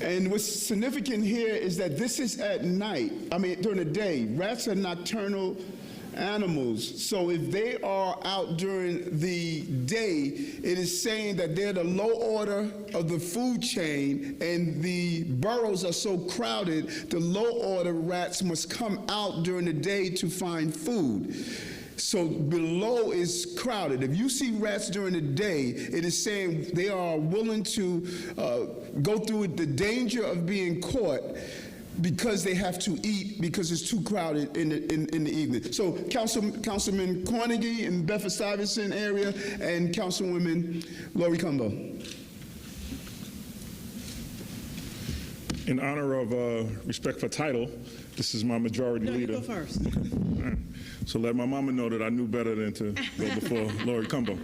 And what's significant here is that this is at night, during the day. Rats are nocturnal animals. So if they are out during the day, it is saying that they're the low order of the food chain, and the boroughs are so crowded, the low order rats must come out during the day to find food. So below is crowded. If you see rats during the day, it is saying they are willing to go through the danger of being caught because they have to eat because it's too crowded in the evening. So Councilman Cornegy in Bedford-Stuyvesant area and Councilwoman Lori Cumbo. In honor of respect for title, this is my majority leader. No, you go first. All right. So let my mama know that I knew better than to go before Lori Cumbo.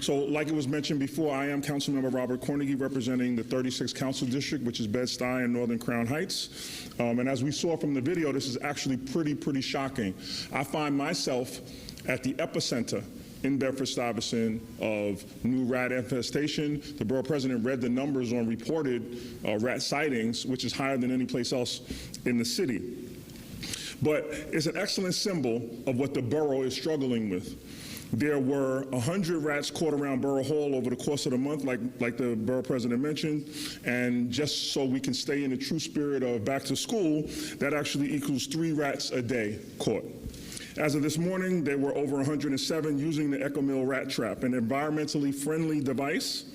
So like it was mentioned before, I am Councilmember Robert Cornegy, representing the 36th Council District, which is Bed-Stuy and Northern Crown Heights. And as we saw from the video, this is actually pretty shocking. I find myself at the epicenter in Bedford-Stuyvesant of new rat infestation. The Borough President read the numbers on reported rat sightings, which is higher than any place else in the city. But it's an excellent symbol of what the borough is struggling with. There were 100 rats caught around Borough Hall over the course of the month, like the Borough President mentioned, and just so we can stay in the true spirit of back to school, that actually equals 3 rats a day caught. As of this morning, there were over 107 using the EcoMill rat trap, an environmentally friendly device.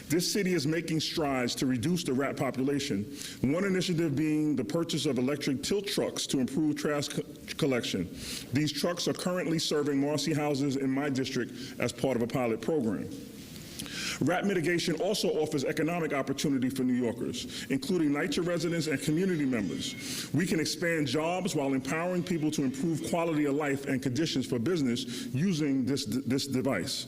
This city is making strides to reduce the rat population. One initiative being the purchase of electric tilt trucks to improve trash collection. These trucks are currently serving Marcy houses in my district as part of a pilot program. Rat mitigation also offers economic opportunity for New Yorkers, including NYCHA residents and community members. We can expand jobs while empowering people to improve quality of life and conditions for business using this device.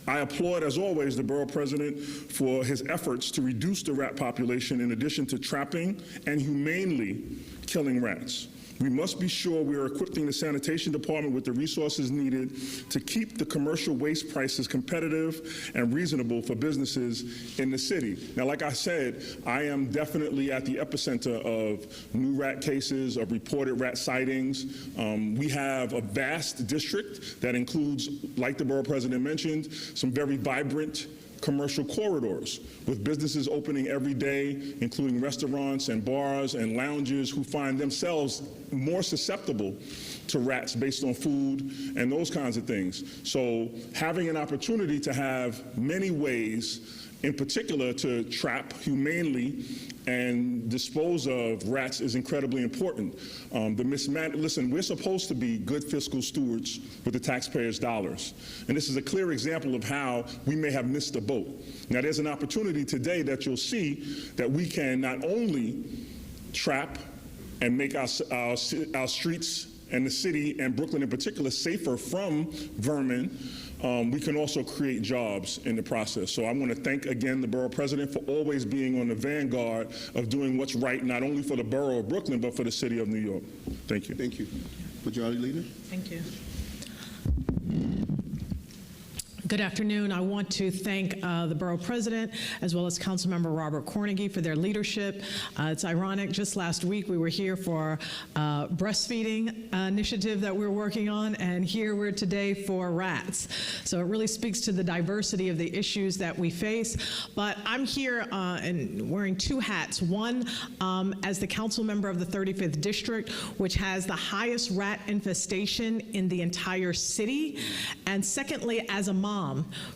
I applaud, as always, the Borough President for his efforts to reduce the rat population in addition to trapping and humanely killing rats. We must be sure we are equipping the sanitation department with the resources needed to keep the commercial waste prices competitive and reasonable for businesses in the city. Now, like I said, I am definitely at the epicenter of new rat cases, of reported rat sightings. We have a vast district that includes, like the Borough President mentioned, some very vibrant commercial corridors with businesses opening every day, including restaurants and bars and lounges who find themselves more susceptible to rats based on food and those kinds of things. So having an opportunity to have many ways, in particular to trap humanely and dispose of rats, is incredibly important. Listen, we're supposed to be good fiscal stewards with the taxpayers' dollars. And this is a clear example of how we may have missed the boat. Now, there's an opportunity today that you'll see that we can not only trap and make our streets and the city, and Brooklyn in particular, safer from vermin, we can also create jobs in the process. So I want to thank again the Borough President for always being on the vanguard of doing what's right, not only for the borough of Brooklyn, but for the city of New York. Thank you. Thank you. Majority Leader. Thank you. Good afternoon. I want to thank the Borough President as well as Councilmember Robert Cornegy for their leadership. It's ironic, just last week we were here for breastfeeding initiative that we're working on, and here we're today for rats. So it really speaks to the diversity of the issues that we face. But I'm here and wearing 2 hats. One, as the council member of the 35th District, which has the highest rat infestation in the entire city. And secondly, as a mom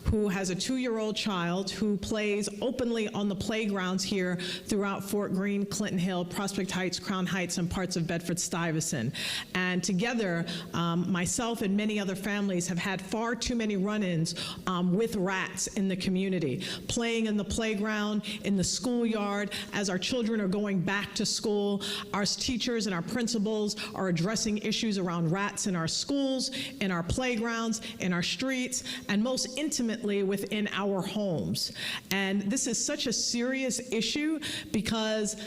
who has a 2-year-old child who plays openly on the playgrounds here throughout Fort Greene, Clinton Hill, Prospect Heights, Crown Heights, and parts of Bedford-Stuyvesant. And together, myself and many other families have had far too many run-ins with rats in the community, playing in the playground, in the schoolyard. As our children are going back to school, our teachers and our principals are addressing issues around rats in our schools, in our playgrounds, in our streets, and most intimately within our homes. And this is such a serious issue because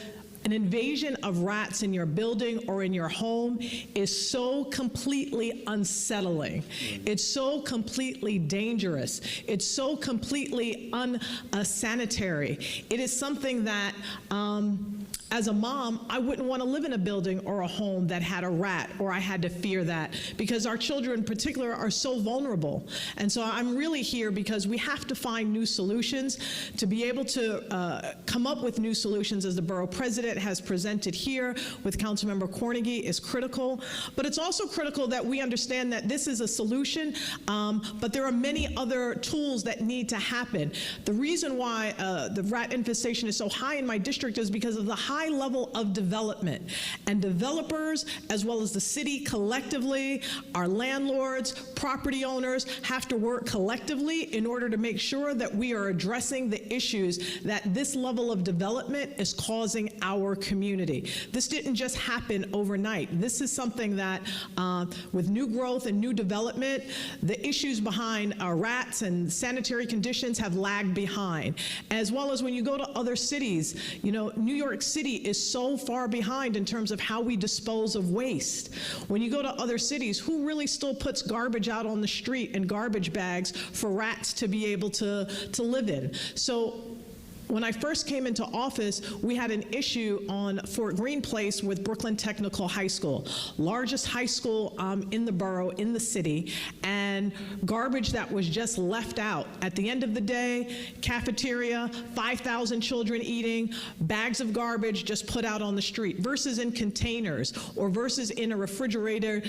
an invasion of rats in your building or in your home is so completely unsettling. It's so completely dangerous. It's so completely unsanitary. It is something that, as a mom, I wouldn't want to live in a building or a home that had a rat, or I had to fear that, because our children in particular are so vulnerable. And so I'm really here because we have to find new solutions. To be able to come up with new solutions, as the Borough President has presented here with Councilmember Cornegy, is critical. But it's also critical that we understand that this is a solution, but there are many other tools that need to happen. The reason why the rat infestation is so high in my district is because of the high level of development. And developers, as well as the city collectively, our landlords, property owners, have to work collectively in order to make sure that we are addressing the issues that this level of development is causing our community. This didn't just happen overnight. This is something that, with new growth and new development, the issues behind rats and sanitary conditions have lagged behind. As well as when you go to other cities, you know, New York City is so far behind in terms of how we dispose of waste. When you go to other cities, who really still puts garbage out on the street in garbage bags for rats to be able to live in? So when I first came into office, we had an issue on Fort Greene Place with Brooklyn Technical High School, largest high school in the borough, in the city, and garbage that was just left out. At the end of the day, cafeteria, 5,000 children eating, bags of garbage just put out on the street, versus in containers, or versus in a refrigerator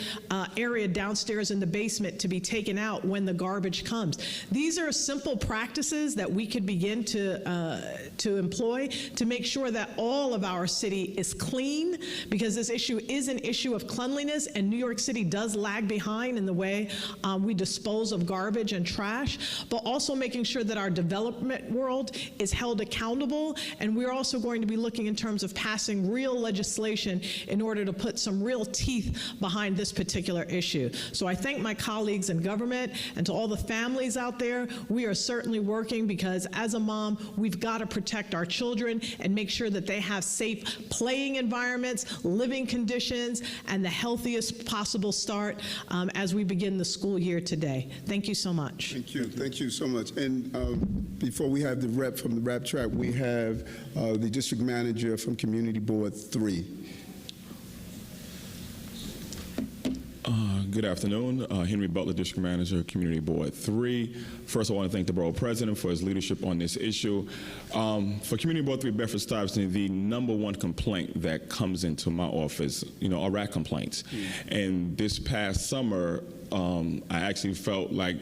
area downstairs in the basement to be taken out when the garbage comes. These are simple practices that we could begin to employ to make sure that all of our city is clean, because this issue is an issue of cleanliness, and New York City does lag behind in the way we dispose of garbage and trash, but also making sure that our development world is held accountable. And we're also going to be looking in terms of passing real legislation in order to put some real teeth behind this particular issue. So I thank my colleagues in government, and to all the families out there, we are certainly working, because as a mom, we've got to protect our children and make sure that they have safe playing environments, living conditions, and the healthiest possible start as we begin the school year today. Thank you so much. Thank you so much. And before we have the rep from the rap track, we have the district manager from Community Board 3. Good afternoon. Henry Butler, District Manager, Community Board 3. First, I want to thank the Borough President for his leadership on this issue. For Community Board 3, Bedford-Stuyvesant, the #1 complaint that comes into my office, are rat complaints. And this past summer, I actually felt like,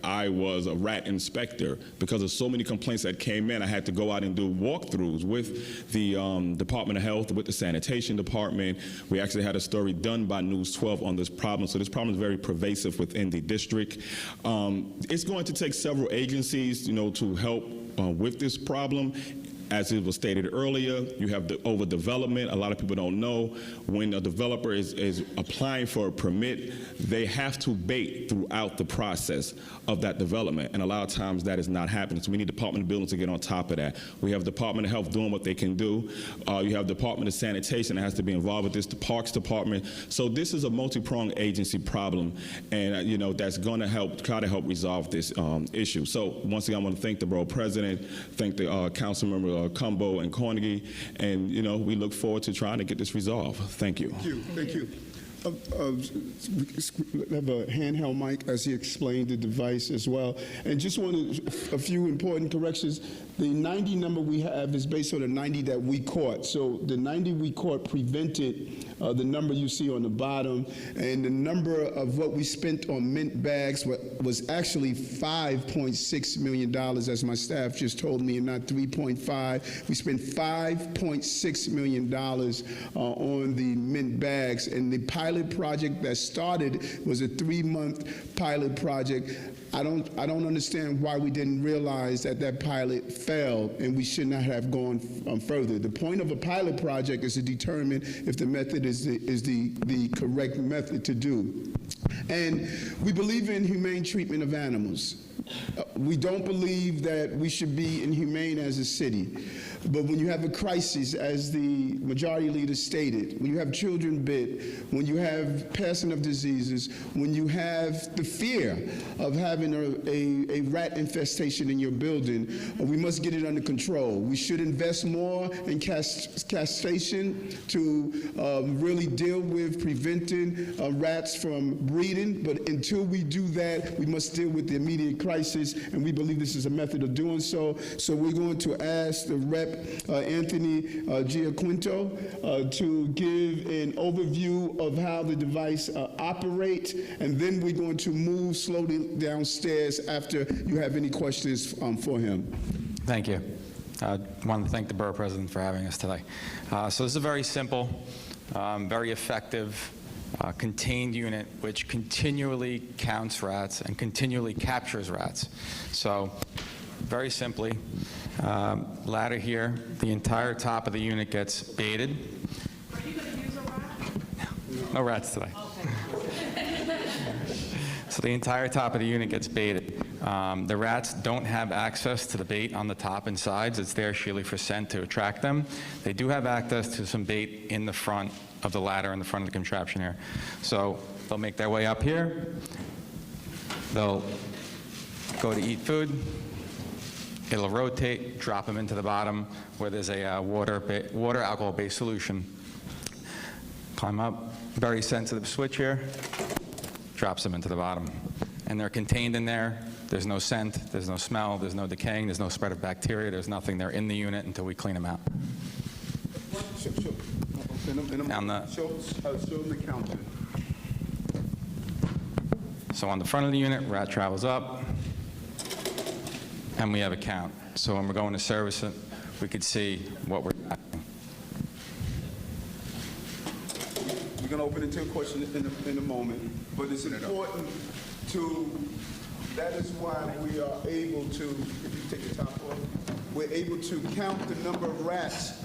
I was a rat inspector, because of so many complaints that came in. I had to go out and do walkthroughs with the Department of Health, with the Sanitation Department. We actually had a story done by News 12 on this problem. So this problem is very pervasive within the district. It's going to take several agencies, to help with this problem. As it was stated earlier, you have the overdevelopment. A lot of people don't know, when a developer is applying for a permit, they have to bait throughout the process of that development. And a lot of times that is not happening. So we need Department of Buildings to get on top of that. We have Department of Health doing what they can do. You have Department of Sanitation that has to be involved with this, the Parks Department. So this is a multi-pronged agency problem, and that's going to try to help resolve this issue. So once again, I want to thank the Borough President, thank the Council Member Cumbo and Cornegy, and we look forward to trying to get this resolved. Thank you. Thank you. We have a handheld mic as he explained the device as well. And just wanted a few important corrections. The 90 number we have is based on the 90 that we caught. So the 90 we caught prevented the number you see on the bottom, and the number of what we spent on mint bags was actually $5.6 million, as my staff just told me, and not 3.5. We spent $5.6 million on the mint bags, and the pilot project that started was a 3-month pilot project. I don't understand why we didn't realize that pilot failed, and we should not have gone further. The point of a pilot project is to determine if the method is the correct method to do. And we believe in humane treatment of animals. We don't believe that we should be inhumane as a city. But when you have a crisis, as the majority leader stated, when you have children bit, when you have passing of diseases, when you have the fear of having a rat infestation in your building, we must get it under control. We should invest more in castration to really deal with preventing rats from breeding. But until we do that, we must deal with the immediate crisis, and we believe this is a method of doing so. So we're going to ask the Rep. Anthony Giaquinto to give an overview of how the device operates, and then we're going to move slowly downstairs after you have any questions for him. Thank you. I want to thank the Borough President for having us today. So this is a very simple, very effective, contained unit which continually counts rats and continually captures rats. So very simply, ladder here, the entire top of the unit gets baited. Are you going to use a rat? No rats today. Okay. So the entire top of the unit gets baited. The rats don't have access to the bait on the top and sides. It's there sheerly for scent to attract them. They do have access to some bait in the front of the ladder, in the front of the contraption here. So they'll make their way up here. They'll go to eat food. It'll rotate, drop them into the bottom where there's a water alcohol-based solution. Climb up, very sensitive switch here, drops them into the bottom. And they're contained in there. There's no scent, there's no smell, there's no decaying, there's no spread of bacteria, there's nothing. They're in the unit until we clean them out. Show them the counter. So on the front of the unit, rat travels up, and we have a count. So when we're going to service it, we could see what we're tracking. We're going to open it to a question in a moment, but it's important to, that is why we are able to, if you take the top off, we're able to count the number of rats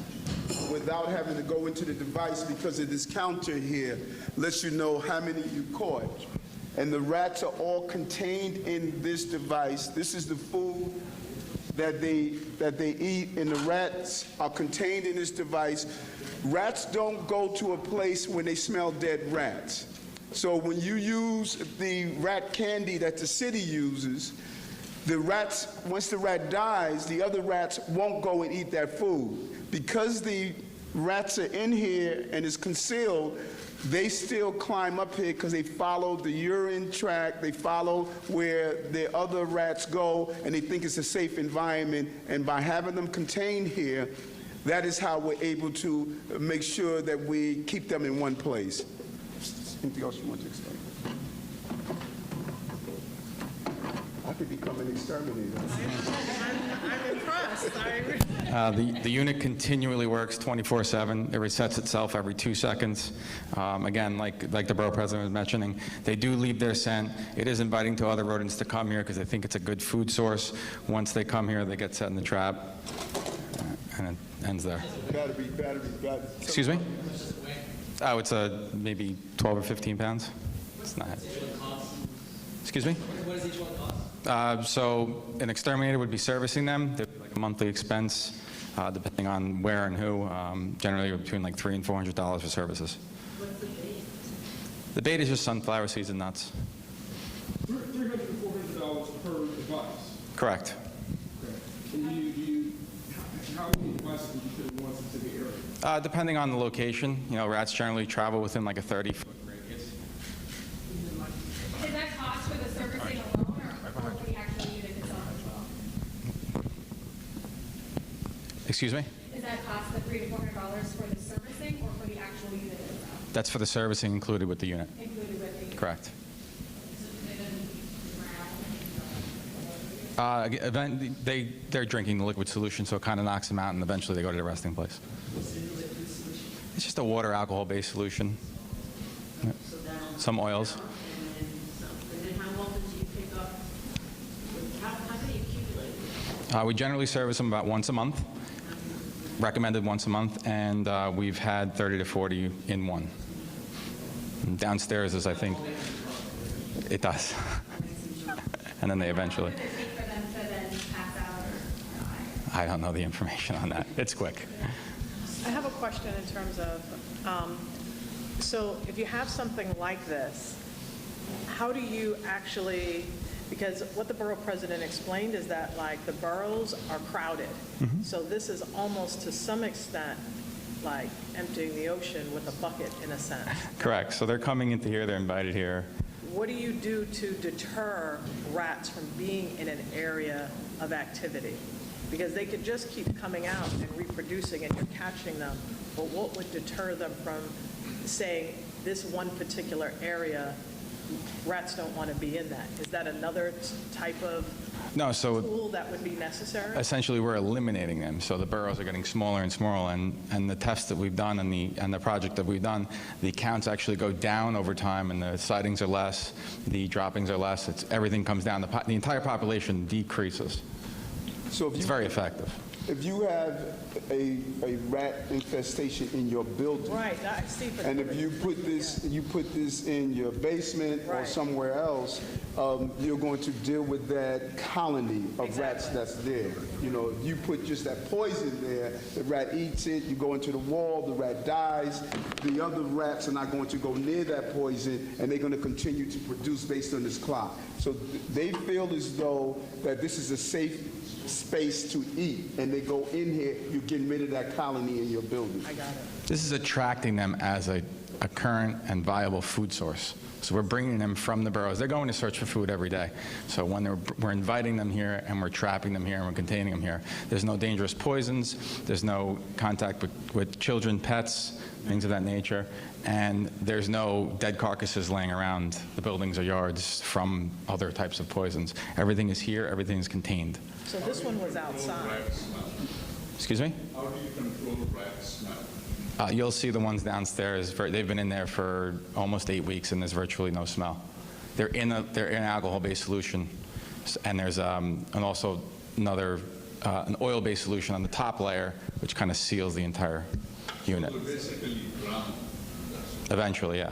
without having to go into the device, because of this counter here lets you know how many you caught. And the rats are all contained in this device. This is the food that they eat, and the rats are contained in this device. Rats don't go to a place when they smell dead rats. So when you use the rat candy that the city uses, the rats, once the rat dies, the other rats won't go and eat that food. Because the rats are in here and it's concealed, they still climb up here because they follow the urine tract, they follow where the other rats go, and they think it's a safe environment. And by having them contained here, that is how we're able to make sure that we keep them in one place. Anything else you want to explain? I could become an exterminator. I'm impressed. The unit continually works 24/7. It resets itself every 2 seconds. Again, like the Borough President was mentioning, they do leave their scent. It is inviting to other rodents to come here because they think it's a good food source. Once they come here, they get set in the trap, and it ends there. Battery. Excuse me? Oh, it's maybe 12 or 15 pounds. It's not. Excuse me? What does each one cost? So an exterminator would be servicing them. There's like a monthly expense, depending on where and who. Generally between like $300 and $400 for services. What's the bait? The bait is just sunflower seeds and nuts. $300 to $400 per device. Correct. Okay. And how many devices would you put in one specific area? Depending on the location, rats generally travel within like a 30-foot radius. Is that cost for the servicing alone, or for the actual unit itself as well? Excuse me? Is that cost the $300 to $400 for the servicing or for the actual unit itself? That's for the servicing included with the unit. Included with the Correct. They're drinking the liquid solution, so it kind of knocks them out, and eventually they go to the resting place. It's just a water alcohol-based solution. Yep. Some oils. And then how often do you pick up? How do you accumulate? We generally service them about once a month, recommended once a month, and we've had 30 to 40 in one. And downstairs is, I think, it does. And then they eventually. I don't know the information on that. It's quick. I have a question in terms of, so if you have something like this, how do you actually, because what the borough president explained is that like the boroughs are crowded. So this is almost to some extent like emptying the ocean with a bucket in a sense. Correct. So they're coming into here, they're invited here. What do you do to deter rats from being in an area of activity? Because they could just keep coming out and reproducing and you're catching them, but what would deter them from saying this one particular area, rats don't want to be in that? Is that another type of No, so tool that would be necessary? essentially we're eliminating them. So the boroughs are getting smaller and smaller, and the tests that we've done and the project that we've done, the counts actually go down over time, and the sightings are less, the droppings are less. Everything comes down. The entire population decreases. So if It's you, very effective. if you have a rat infestation in your building, Right, I see. and if you put this in your basement or Right. somewhere else, you're going to deal with that colony of rats that's there. You know, if you put just that poison there, the rat eats it, you go into the wall, the rat dies, the other rats are not going to go near that poison, and they're going to continue to produce based on this clock. So they feel as though that this is a safe space to eat, and they go in here, you're getting rid of that colony in your building. I got it. This is attracting them as a current and viable food source. So we're bringing them from the boroughs. They're going to search for food every day. So when we're inviting them here and we're trapping them here and we're containing them here, there's no dangerous poisons, there's no contact with children, pets, things of that nature, and there's no dead carcasses laying around the buildings or yards from other types of poisons. Everything is here, everything is contained. So this one was outside. Excuse me? How do you control rat smell? You'll see the ones downstairs. They've been in there for almost 8 weeks, and there's virtually no smell. They're in alcohol-based solution, and there's and also another an oil-based solution on the top layer, which kind of seals the entire unit. So basically drown. Eventually, yeah.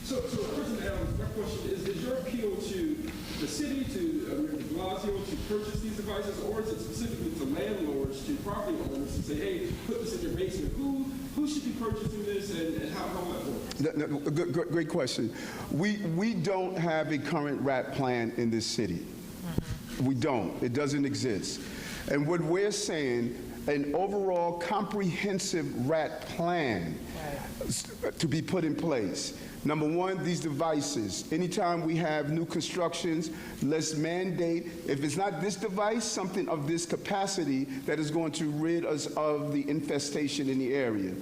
So President L, my question is your appeal to the city, to Mayor de Blasio, to purchase these devices, or is it specifically to landlords, to property owners, to say, hey, put this in your basement? Who should be purchasing this, and how will that work? Great question. We don't have a current rat plan in this city. We don't. It doesn't exist. And what we're saying, an overall comprehensive rat plan to be put in place. Number one, these devices. Anytime we have new constructions, let's mandate, if it's not this device, something of this capacity that is going to rid us of the infestation in the area.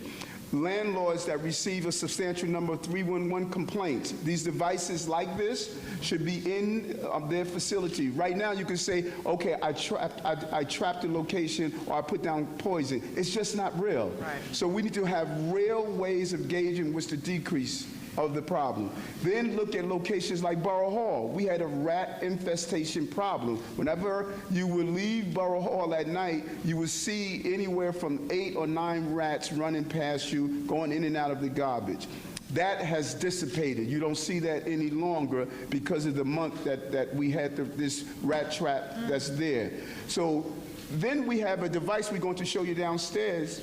Landlords that receive a substantial number of 311 complaints, these devices like this should be in their facility. Right now you can say, okay, I trapped the location or I put down poison. It's just not real. Right. So we need to have real ways of gauging what's the decrease of the problem. Then look at locations like Borough Hall. We had a rat infestation problem. Whenever you would leave Borough Hall at night, you would see anywhere from 8 or 9 rats running past you, going in and out of the garbage. That has dissipated. You don't see that any longer because of the month that we had this rat trap that's there. So then we have a device we're going to show you downstairs.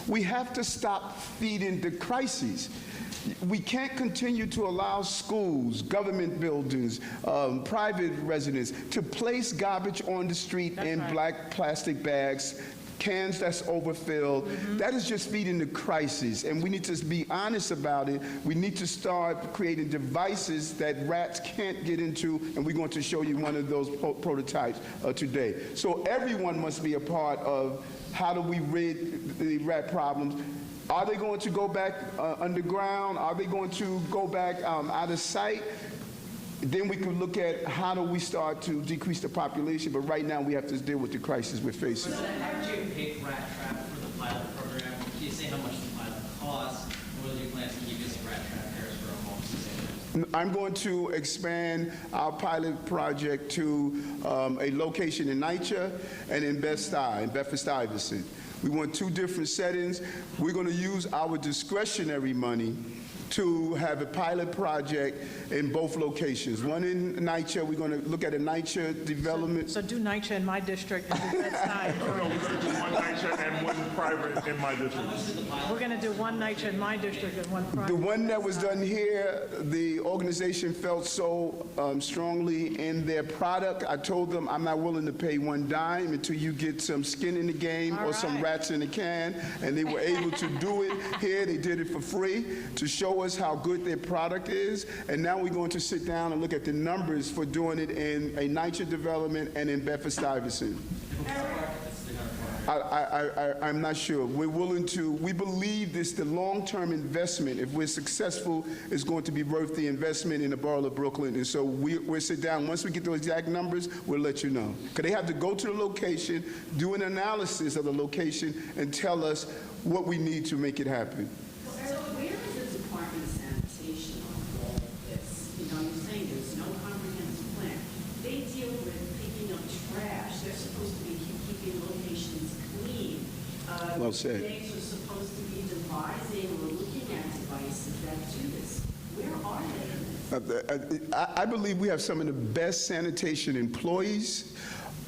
We have to stop feeding the crises. We can't continue to allow schools, government buildings, private residents to place garbage on the street in black plastic bags, cans that's overfilled. That is just feeding the crisis, and we need to be honest about it. We need to start creating devices that rats can't get into, and we're going to show you one of those prototypes today. So everyone must be a part of how do we rid the rat problems. Are they going to go back underground? Are they going to go back out of sight? Then we can look at how do we start to decrease the population, but right now we have to deal with the crisis we're facing. How did you pick rat trap for the pilot program? Can you say how much the pilot costs? And what are your plans to keep using rat trap areas for a home? I'm going to expand our pilot project to a location in NYCHA and in Bedford-Stuyvesant. We want 2 different settings. We're going to use our discretionary money to have a pilot project in both locations. One in NYCHA, we're going to look at a NYCHA development. So do NYCHA in my district and do Bed-Stuy. No, we're going to do one NYCHA and one private in my district. We're going to do one NYCHA in my district and one private. The one that was done here, the organization felt so strongly in their product. I told them I'm not willing to pay one dime until you get some skin in the game or some rats in the can, and they were able to do it here. They did it for free to show us how good their product is, and now we're going to sit down and look at the numbers for doing it in a NYCHA development and in Bedford-Stuyvesant. I'm not sure. We're willing to, we believe this, the long-term investment, if we're successful, is going to be worth the investment in the borough of Brooklyn. And so we'll sit down. Once we get those exact numbers, we'll let you know. Because they have to go to the location, do an analysis of the location, and tell us what we need to make it happen. So where is the Department of Sanitation on all of this? You know, you're saying there's no comprehensive plan. They deal with picking up trash. They're supposed to be keeping locations clean. Well said. They are supposed to be devising or looking at devices that do this. Where are they in this? I believe we have some of the best sanitation employees,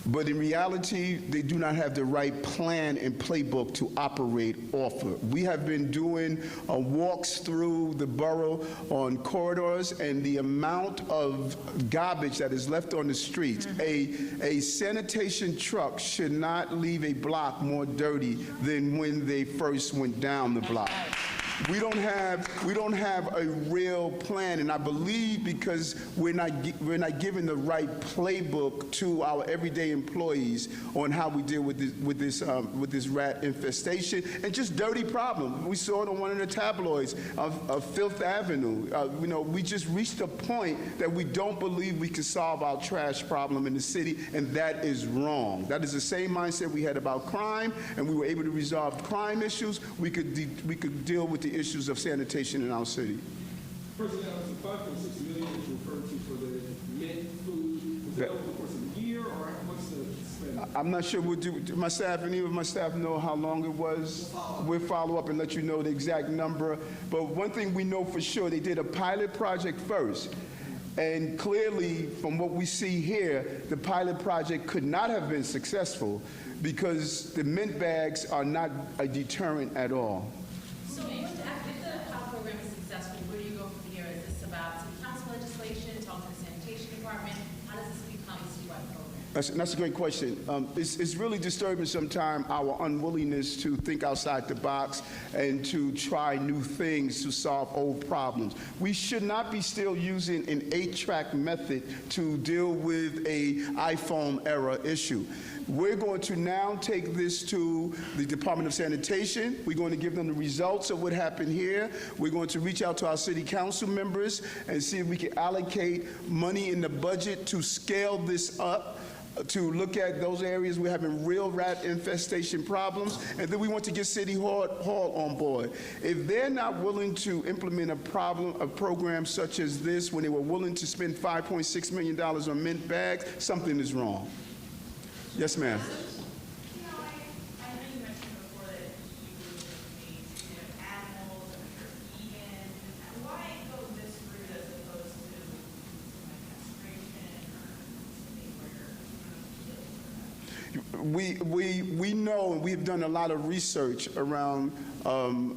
but in reality, they do not have the right plan and playbook to operate off of. We have been doing walks through the borough on corridors, and the amount of garbage that is left on the streets. A sanitation truck should not leave a block more dirty than when they first went down the block. We don't have a real plan, and I believe because we're not giving the right playbook to our everyday employees on how we deal with this rat infestation and just dirty problem. We saw it on one of the tabloids of Fifth Avenue. You know, we just reached a point that we don't believe we can solve our trash problem in the city, and that is wrong. That is the same mindset we had about crime, and we were able to resolve crime issues. We could deal with the issues of sanitation in our city. President, the $5.6 million that you referred to for the mint food, was that over the course of a year, or what's the spend? I'm not sure. We'll do my staff, any of my staff know how long it was. We'll follow up and let you know the exact number. But one thing we know for sure, they did a pilot project first. And clearly, from what we see here, the pilot project could not have been successful because the mint bags are not a deterrent at all. So if the pilot program is successful, where do you go from here? Is this about city council legislation, talking to the sanitation department? How does this become a citywide program? That's a great question. It's really disturbing sometimes our unwillingness to think outside the box and to try new things to solve old problems. We should not be still using an 8-track method to deal with a iPhone era issue. We're going to now take this to the Department of Sanitation. We're going to give them the results of what happened here. We're going to reach out to our city council members and see if we can allocate money in the budget to scale this up, to look at those areas we're having real rat infestation problems, and then we want to get City Hall on board. If they're not willing to implement a program such as this, when they were willing to spend $5.6 million on mint bags, something is wrong. Yes, ma'am. You know, I know you mentioned before that you use animals and you're vegan. Why go this route as opposed to castration or something where you're We know, and we've done a lot of research around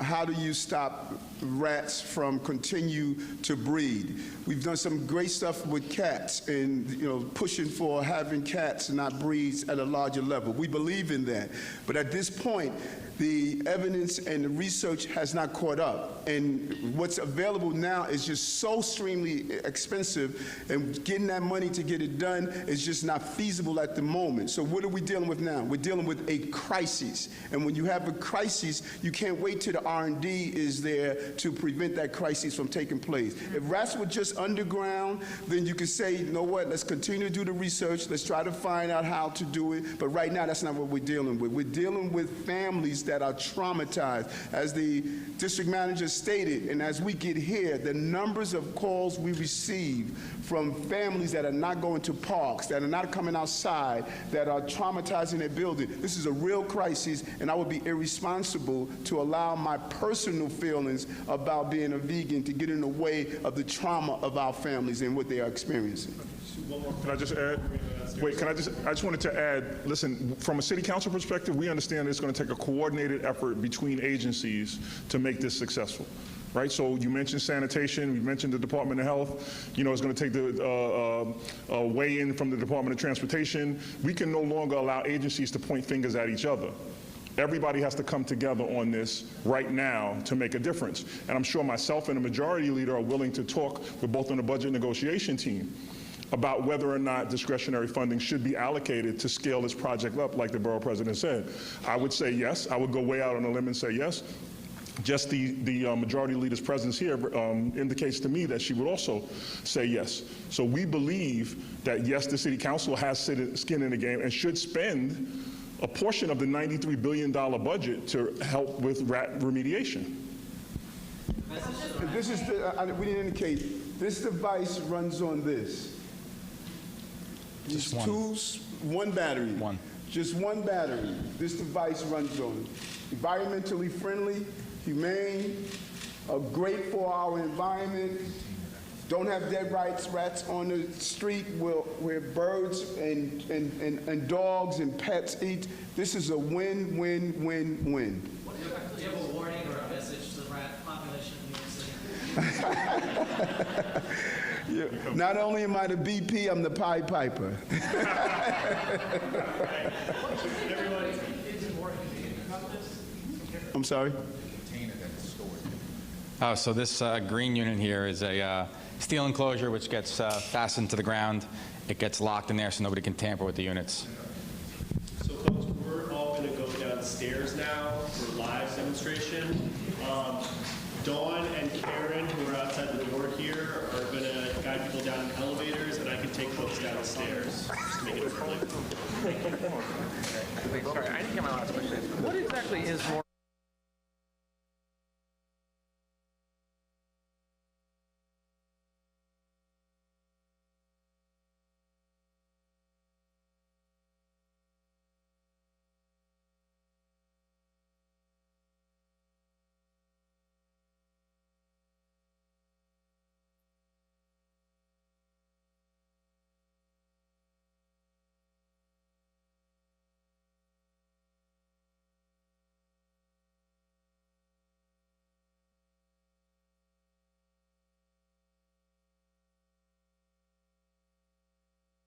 how do you stop rats from continue to breed. We've done some great stuff with cats and, you know, pushing for having cats not breed at a larger level. We believe in that. But at this point, the evidence and the research has not caught up. And what's available now is just so extremely expensive, and getting that money to get it done is just not feasible at the moment. So what are we dealing with now? We're dealing with a crisis. And when you have a crisis, you can't wait till the R&D is there to prevent that crisis from taking place. If rats were just underground, then you could say, you know what, let's continue to do the research, let's try to find out how to do it. But right now, that's not what we're dealing with. We're dealing with families that are traumatized. As the district manager stated, and as we get here, the numbers of calls we receive from families that are not going to parks, that are not coming outside, that are traumatizing their building. This is a real crisis, and I would be irresponsible to allow my personal feelings about being a vegan to get in the way of the trauma of our families and what they are experiencing. Can I just add? Wait, I just wanted to add, listen, from a city council perspective, we understand it's going to take a coordinated effort between agencies to make this successful. Right, so you mentioned sanitation, you mentioned the Department of Health, you know, it's going to take the weigh-in from the Department of Transportation. We can no longer allow agencies to point fingers at each other. Everybody has to come together on this right now to make a difference. And I'm sure myself and the majority leader are willing to talk with both on the budget negotiation team about whether or not discretionary funding should be allocated to scale this project up, like the Borough President said. I would say yes. I would go way out on a limb and say yes. Just the majority leader's presence here indicates to me that she would also say yes. So we believe that, yes, the city council has skin in the game and should spend a portion of the $93 billion budget to help with rat remediation. This is we didn't indicate, this device runs on this. These tools, one battery. One. Just one battery. This device runs on. Environmentally friendly, humane, a great for our environment. Don't have dead rats on the street where birds and dogs and pets eat. This is a win, win, win, win. Do you have a warning or a message to the rat population in New York City? Yeah. Not only am I the BP, I'm the Pied Piper. I'm sorry? Oh, so this green unit here is a steel enclosure which gets fastened to the ground. It gets locked in there so nobody can tamper with the units. So folks, we're all going to go downstairs now for live demonstration. Dawn and Karen, who are outside the door here, are going to guide people down in elevators, and I can take folks downstairs just to make it a Sorry, I didn't get my last question. What exactly is more